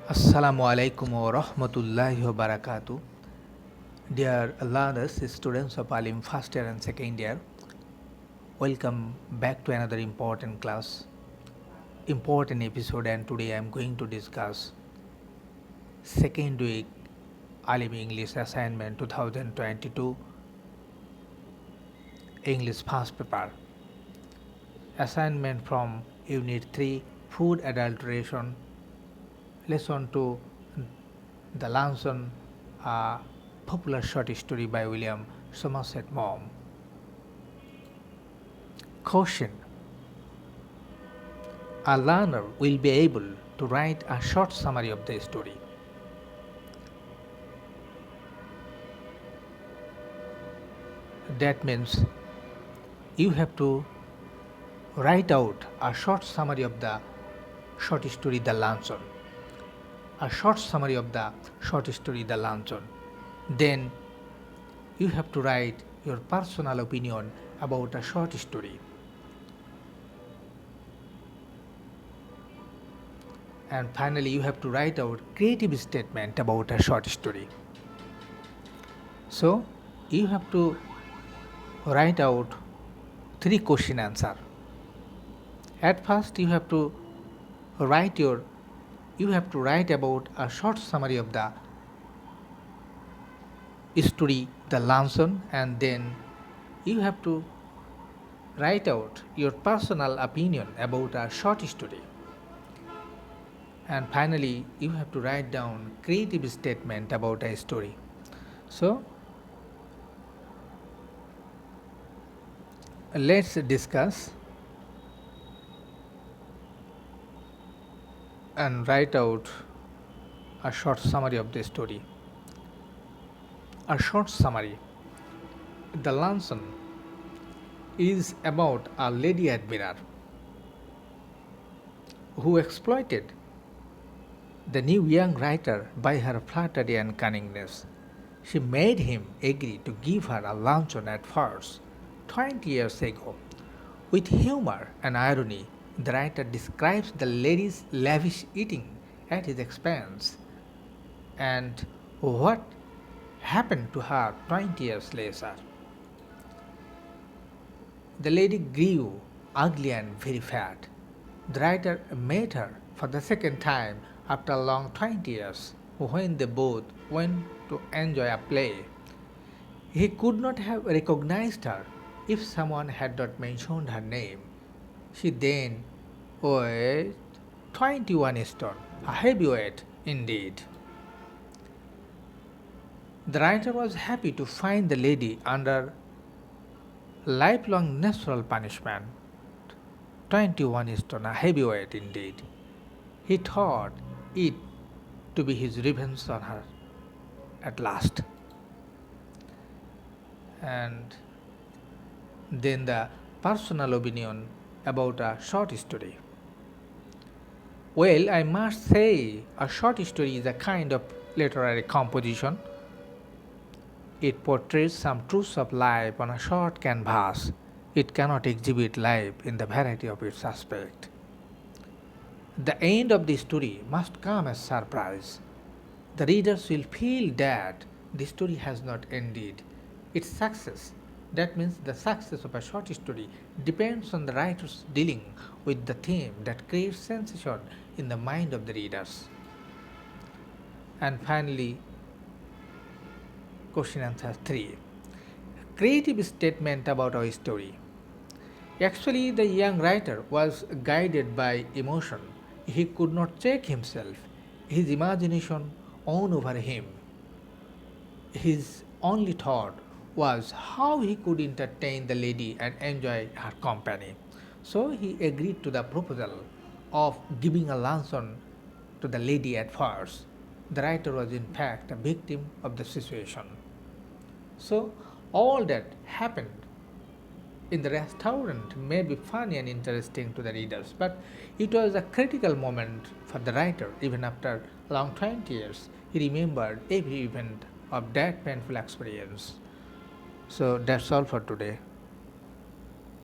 Assalamu alaikum wa rahmatullahi wa barakatuh. Dear learners, students of Alim first year and second year, welcome back to another important class, important episode, and today I am going to discuss second week Alim English Assignment 2022 English first paper. Assignment from Unit 3 Food Adulteration. Lesson 2 The Lanson, a popular short story by William Somerset Maugham. Caution: a learner will be able to write a short summary of the story. That means you have to write out a short summary of the short story The Lanson. A short summary of the short story The Lanson. Then you have to write your personal opinion about a short story. And finally, you have to write out creative statement about a short story. So you have to write out 3 question answer. At first, you have to write about a short summary of the story The Lanson, and then you have to write out your personal opinion about a short story. And finally, you have to write down creative statement about a story. So let's discuss and write out a short summary of the story. A short summary. The Lanson is about a lady admirer who exploited the new young writer by her flattery and cunningness. She made him agree to give her a luncheon at first, 20 years ago. With humor and irony, the writer describes the lady's lavish eating at his expense and what happened to her 20 years later. The lady grew ugly and very fat. The writer met her for the second time after a long 20 years, when they both went to enjoy a play. He could not have recognized her if someone had not mentioned her name. She then weighed 21 stone, a heavyweight indeed. The writer was happy to find the lady under lifelong natural punishment. 21 stone, a heavyweight indeed. He thought it to be his revenge on her at last. And then the personal opinion about a short story. Well, I must say, a short story is a kind of literary composition. It portrays some truths of life on a short canvas. It cannot exhibit life in the variety of its aspects. The end of the story must come as surprise. The readers will feel that the story has not ended. Its success, that means the success of a short story, depends on the writer's dealing with the theme that creates sensation in the mind of the readers. And finally, question answer 3. Creative statement about our story. Actually, the young writer was guided by emotion. He could not check himself. His imagination won over him. His only thought was how he could entertain the lady and enjoy her company. So he agreed to the proposal of giving a luncheon to the lady at first. The writer was in fact a victim of the situation. So all that happened in the restaurant may be funny and interesting to the readers, but it was a critical moment for the writer. Even after long 20 years, he remembered every event of that painful experience. So that's all for today.